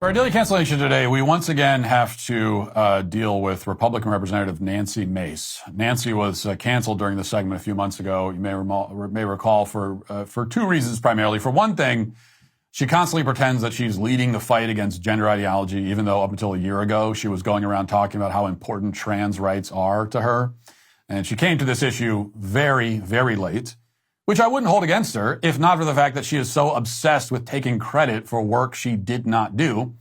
For our daily cancellation today, we once again have to deal with Republican Representative Nancy Mace. Nancy was canceled during the segment a few months ago. You may recall for two reasons primarily. For one thing, she constantly pretends that she's leading the fight against gender ideology, even though up until a year ago she was going around talking about how important trans rights are to her. And she came to this issue very, very late, which I wouldn't hold against her, if not for the fact that she is so obsessed with taking credit for work she did not do.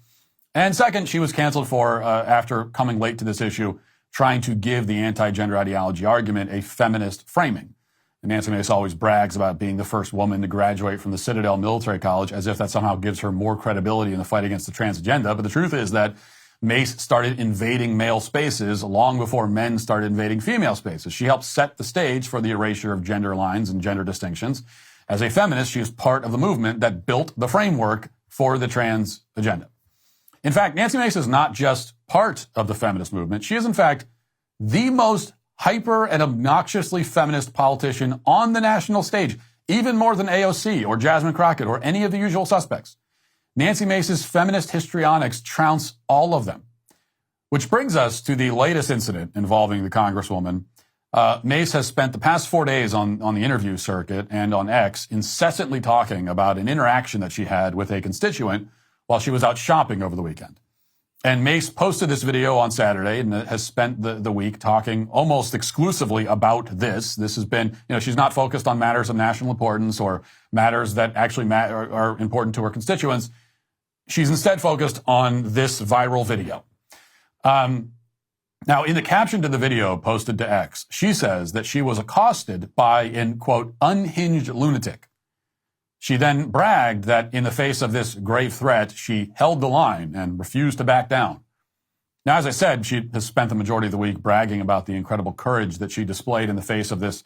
And second, she was canceled for, after coming late to this issue, trying to give the anti-gender ideology argument a feminist framing. And Nancy Mace always brags about being the first woman to graduate from the Citadel Military College, as if that somehow gives her more credibility in the fight against the trans agenda. But the truth is that Mace started invading male spaces long before men started invading female spaces. She helped set the stage for the erasure of gender lines and gender distinctions. As a feminist, she is part of the movement that built the framework for the trans agenda. In fact, Nancy Mace is not just part of the feminist movement. She is, in fact, the most hyper and obnoxiously feminist politician on the national stage, even more than AOC or Jasmine Crockett or any of the usual suspects. Nancy Mace's feminist histrionics trounce all of them. Which brings us to the latest incident involving the Congresswoman. Mace has spent the past 4 days on the interview circuit and on X incessantly talking about an interaction that she had with a constituent while she was out shopping over the weekend. And Mace posted this video on Saturday and has spent the week talking almost exclusively about this. This has been, she's not focused on matters of national importance or matters that actually are important to her constituents. She's instead focused on this viral video. Now, in the caption to the video posted to X, she says that she was accosted by an, quote, unhinged lunatic. She then bragged that in the face of this grave threat, she held the line and refused to back down. Now, as I said, she has spent the majority of the week bragging about the incredible courage that she displayed in the face of this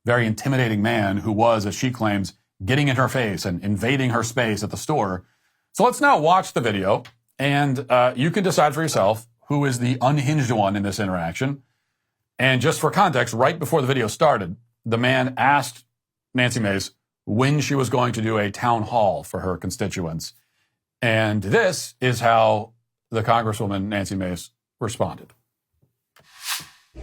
very intimidating man who was, as she claims, getting in her face and invading her space at the store. So let's now watch the video, and you can decide for yourself who is the unhinged one in this interaction. And just for context, right before the video started, the man asked Nancy Mace when she was going to do a town hall for her constituents. And this is how the Congresswoman Nancy Mace responded.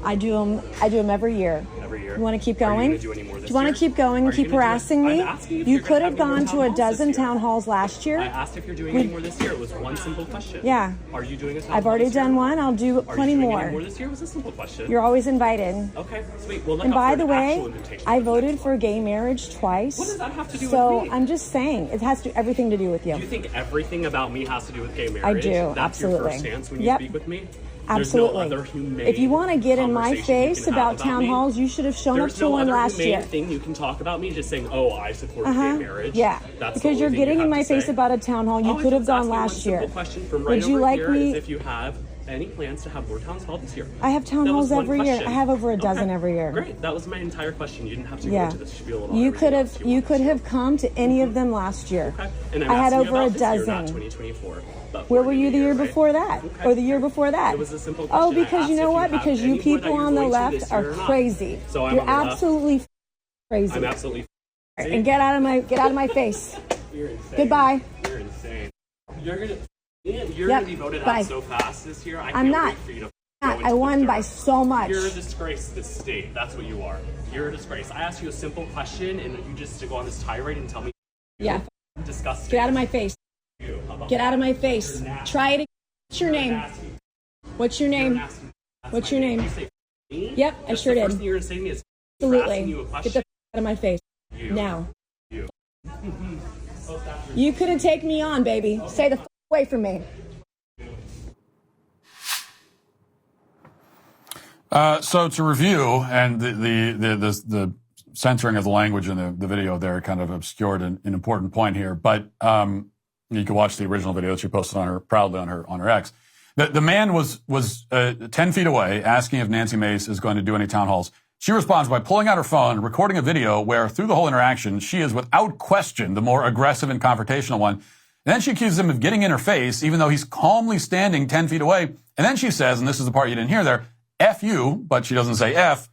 I do them every year. Every year. You want to keep going? Do you want to keep going and keep harassing me? You could have gone to a dozen town halls last year. I asked if you're doing any more this year. It was one simple question. Yeah. Are you doing a town I've already done one. I'll do plenty more. Any more this year? It was a simple question. You're always invited. Okay, sweet. Well, and by the way, I voted for gay marriage twice. What does that have to do with me? So I'm just saying, it has everything to do with you. Do you think everything about me has to do with gay marriage? I do, That's absolutely. Your first stance when you speak with me? Absolutely. There's no other humane if you want to get in my face about town me. halls, you should have shown up to one last year. There's no other humane thing you can talk about me just saying, oh, I support gay marriage. Yeah, that's because you're getting in my face about a town hall. You could have gone last year. Would you like me? If you have any plans to have more town halls this year? I have town halls every year. I have over a dozen every year. Great. That was my entire question. You didn't have to go into the spiel at all. You could have come to any of them last year. Okay. And I had over a dozen. dozen. Not 2024. Where were you the year before that? Okay. Or the year before that? It was a simple question. Oh, because you know what? Because you people on the left are crazy. So you're absolutely crazy. I'm absolutely crazy. And get out of my face. You're insane. Goodbye. You're insane. You're gonna be voted out so fast this year. I'm not. Wait for you to I won by so much. You're a disgrace to this state. That's what you are. You're a disgrace. I asked you a simple question, and you just to go on this tirade and tell me. Yeah. Disgusting. Get out of my face. Get out of my face. Try it again. What's your name? What's your name? What's your name? Yep, I sure did. The first thing you're going to say to me is absolutely. Get the out of my face. Now. You couldn't take me on, baby. Stay the away from me. So to review, and the censoring of the language in the video there kind of obscured an important point here, but you can watch the original video that she posted proudly on her X. The man was 10 feet away asking if Nancy Mace is going to do any town halls. She responds by pulling out her phone, recording a video where through the whole interaction, she is without question the more aggressive and confrontational one. And then she accuses him of getting in her face, even though he's calmly standing 10 feet away. And then she says, and this is the part you didn't hear there, F you, but she doesn't say F,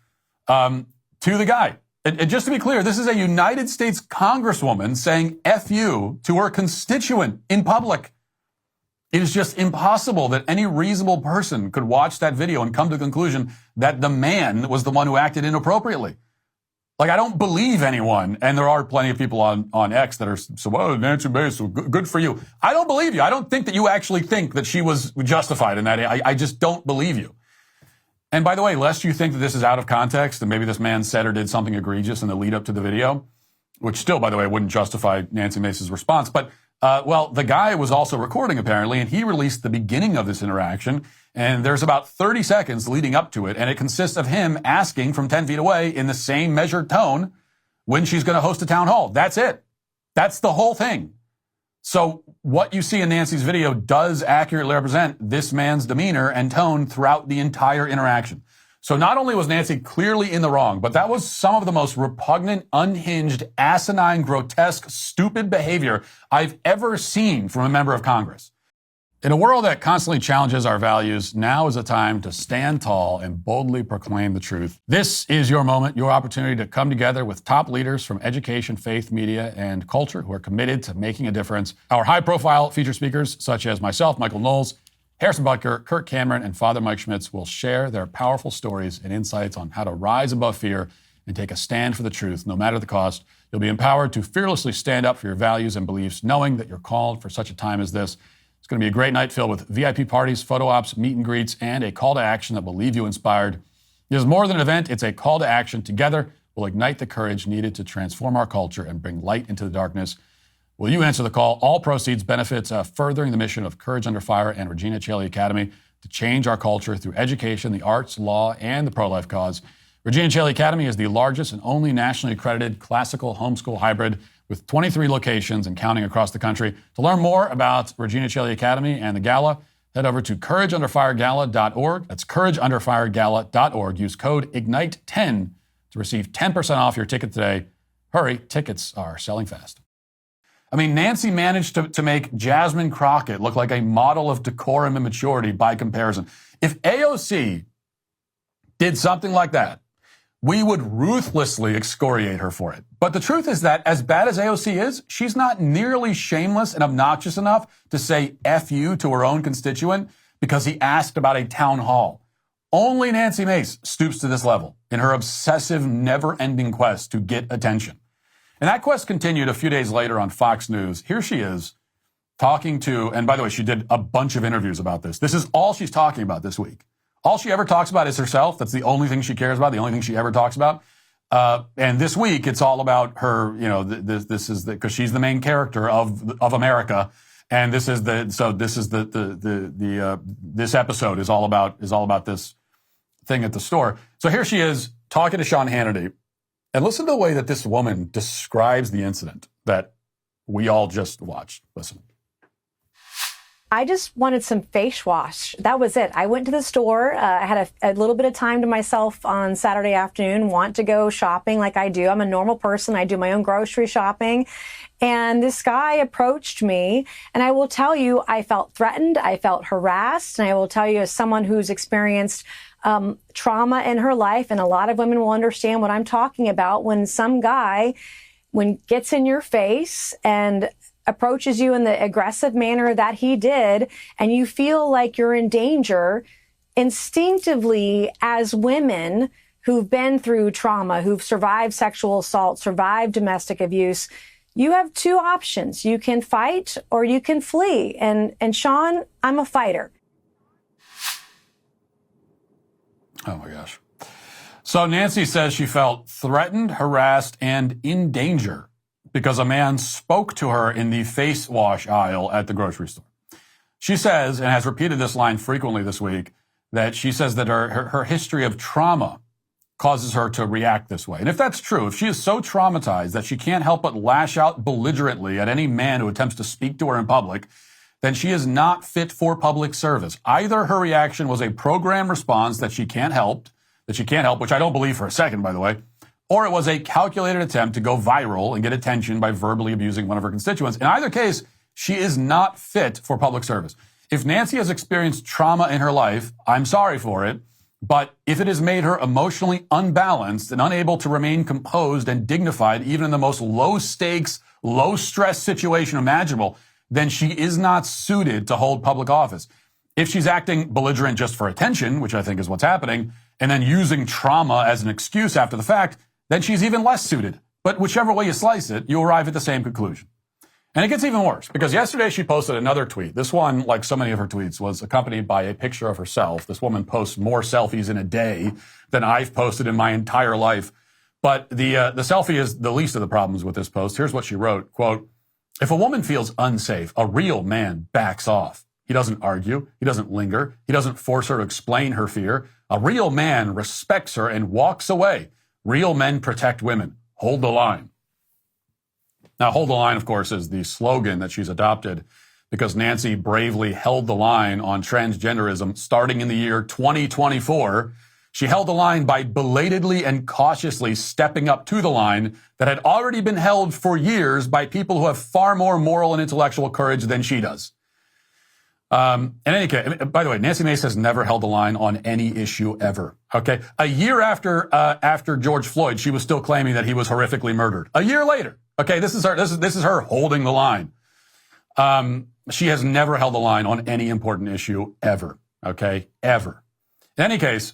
to the guy. And just to be clear, this is a United States Congresswoman saying F you to her constituent in public. It is just impossible that any reasonable person could watch that video and come to the conclusion that the man was the one who acted inappropriately. Like, I don't believe anyone, and there are plenty of people on X that are, so, well, Nancy Mace, good for you. I don't believe you. I don't think that you actually think that she was justified in that. I just don't believe you. And by the way, lest you think that this is out of context, and maybe this man said or did something egregious in the lead up to the video, which still, by the way, wouldn't justify Nancy Mace's response, but well, the guy was also recording, apparently, and he released the beginning of this interaction, and there's about 30 seconds leading up to it, and it consists of him asking from 10 feet away in the same measured tone when she's going to host a town hall. That's it. That's the whole thing. So what you see in Nancy's video does accurately represent this man's demeanor and tone throughout the entire interaction. So not only was Nancy clearly in the wrong, but that was some of the most repugnant, unhinged, asinine, grotesque, stupid behavior I've ever seen from a member of Congress. In a world that constantly challenges our values, now is a time to stand tall and boldly proclaim the truth. This is your moment, your opportunity to come together with top leaders from education, faith, media, and culture who are committed to making a difference. Our high-profile featured speakers, such as myself, Michael Knowles, Harrison Butker, Kirk Cameron, and Father Mike Schmitz will share their powerful stories and insights on how to rise above fear and take a stand for the truth, no matter the cost. You'll be empowered to fearlessly stand up for your values and beliefs, knowing that you're called for such a time as this. It's going to be a great night filled with VIP parties, photo ops, meet and greets, and a call to action that will leave you inspired. It is more than an event. It's a call to action. Together, we'll ignite the courage needed to transform our culture and bring light into the darkness. Will you answer the call? All proceeds benefits furthering the mission of Courage Under Fire and Regina Celli Academy to change our culture through education, the arts, law, and the pro-life cause. Regina Celli Academy is the largest and only nationally accredited classical homeschool hybrid with 23 locations and counting across the country. To learn more about Regina Celli Academy and the gala, head over to courageunderfiregala.org. That's courageunderfiregala.org. Use code IGNITE10 to receive 10% off your ticket today. Hurry, tickets are selling fast. I mean, Nancy managed to make Jasmine Crockett look like a model of decorum and maturity by comparison. If AOC did something like that, we would ruthlessly excoriate her for it. But the truth is that as bad as AOC is, she's not nearly shameless and obnoxious enough to say F you to her own constituent because he asked about a town hall. Only Nancy Mace stoops to this level in her obsessive, never-ending quest to get attention. And that quest continued a few days later on Fox News. Here she is talking to, and by the way, she did a bunch of interviews about this. This is all she's talking about this week. All she ever talks about is herself. That's the only thing she cares about, the only thing she ever talks about. And this week, it's all about her, you know, this is because she's the main character of America. And this is this episode is all about this thing at the store. So here she is talking to Sean Hannity. And listen to the way that this woman describes the incident that we all just watched. Listen. I just wanted some face wash. That was it. I went to the store. I had a little bit of time to myself on Saturday afternoon, want to go shopping like I do. I'm a normal person. I do my own grocery shopping. And this guy approached me, and I will tell you, I felt threatened. I felt harassed. And I will tell you, as someone who's experienced trauma in her life, and a lot of women will understand what I'm talking about, when some guy gets in your face and approaches you in the aggressive manner that he did, and you feel like you're in danger, instinctively, as women who've been through trauma, who've survived sexual assault, survived domestic abuse, you have two options. You can fight or you can flee. And Sean, I'm a fighter. Oh my gosh. So Nancy says she felt threatened, harassed, and in danger because a man spoke to her in the face wash aisle at the grocery store. She says, and has repeated this line frequently this week, that she says that her history of trauma causes her to react this way. And if that's true, if she is so traumatized that she can't help but lash out belligerently at any man who attempts to speak to her in public, then she is not fit for public service. Either her reaction was a programmed response that she can't help, which I don't believe for a second, by the way, or it was a calculated attempt to go viral and get attention by verbally abusing one of her constituents. In either case, she is not fit for public service. If Nancy has experienced trauma in her life, I'm sorry for it, but if it has made her emotionally unbalanced and unable to remain composed and dignified, even in the most low-stakes, low-stress situation imaginable, then she is not suited to hold public office. If she's acting belligerent just for attention, which I think is what's happening, and then using trauma as an excuse after the fact, then she's even less suited. But whichever way you slice it, you arrive at the same conclusion. And it gets even worse, because yesterday she posted another tweet. This one, like so many of her tweets, was accompanied by a picture of herself. This woman posts more selfies in a day than I've posted in my entire life. But the selfie is the least of the problems with this post. Here's what she wrote, quote, "If a woman feels unsafe, a real man backs off. He doesn't argue. He doesn't linger. He doesn't force her to explain her fear. A real man respects her and walks away. Real men protect women. Hold the line." Now, hold the line, of course, is the slogan that she's adopted because Nancy bravely held the line on transgenderism starting in the year 2024. She held the line by belatedly and cautiously stepping up to the line that had already been held for years by people who have far more moral and intellectual courage than she does. In any case, by the way, Nancy Mace has never held the line on any issue ever. Okay, a year after George Floyd, she was still claiming that he was horrifically murdered. A year later, okay, this is her holding the line. She has never held the line on any important issue ever. Okay, ever. In any case,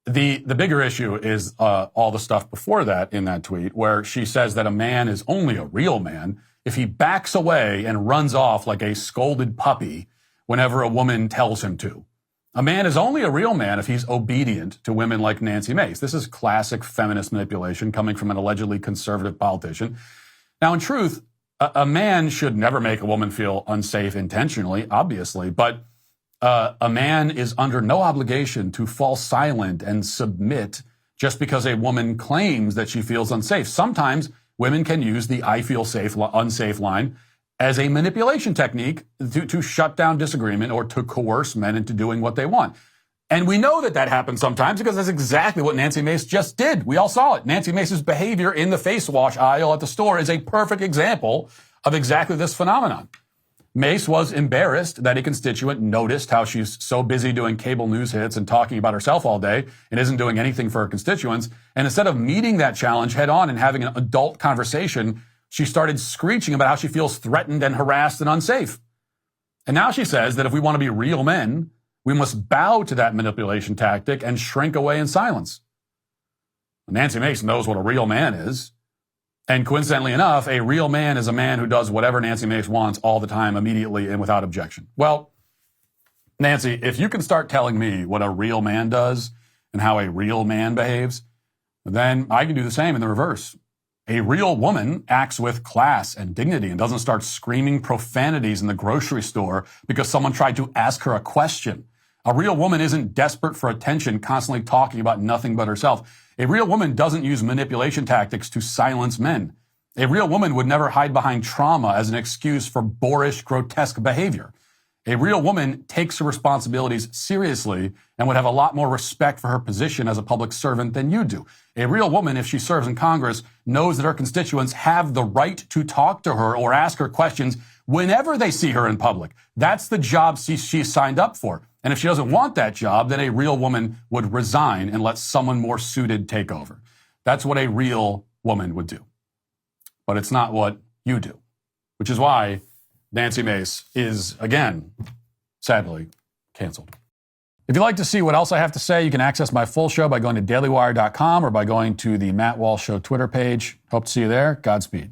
the bigger issue is all the stuff before that in that tweet, where she says that a man is only a real man if he backs away and runs off like a scolded puppy whenever a woman tells him to. A man is only a real man if he's obedient to women like Nancy Mace. This is classic feminist manipulation coming from an allegedly conservative politician. Now, in truth, a man should never make a woman feel unsafe intentionally, obviously, but a man is under no obligation to fall silent and submit just because a woman claims that she feels unsafe. Sometimes women can use the "I feel safe, unsafe" line as a manipulation technique to shut down disagreement or to coerce men into doing what they want. And we know that happens sometimes because that's exactly what Nancy Mace just did. We all saw it. Nancy Mace's behavior in the face wash aisle at the store is a perfect example of exactly this phenomenon. Mace was embarrassed that a constituent noticed how she's so busy doing cable news hits and talking about herself all day and isn't doing anything for her constituents. And instead of meeting that challenge head on and having an adult conversation, she started screeching about how she feels threatened and harassed and unsafe. And now she says that if we want to be real men, we must bow to that manipulation tactic and shrink away in silence. Nancy Mace knows what a real man is. And coincidentally enough, a real man is a man who does whatever Nancy Mace wants all the time, immediately and without objection. Well, Nancy, if you can start telling me what a real man does and how a real man behaves, then I can do the same in the reverse. A real woman acts with class and dignity and doesn't start screaming profanities in the grocery store because someone tried to ask her a question. A real woman isn't desperate for attention, constantly talking about nothing but herself. A real woman doesn't use manipulation tactics to silence men. A real woman would never hide behind trauma as an excuse for boorish, grotesque behavior. A real woman takes her responsibilities seriously and would have a lot more respect for her position as a public servant than you do. A real woman, if she serves in Congress, knows that her constituents have the right to talk to her or ask her questions whenever they see her in public. That's the job she signed up for. And if she doesn't want that job, then a real woman would resign and let someone more suited take over. That's what a real woman would do. But it's not what you do, which is why Nancy Mace is, again, sadly, canceled. If you'd like to see what else I have to say, you can access my full show by going to dailywire.com or by going to the Matt Walsh Show Twitter page. Hope to see you there. Godspeed.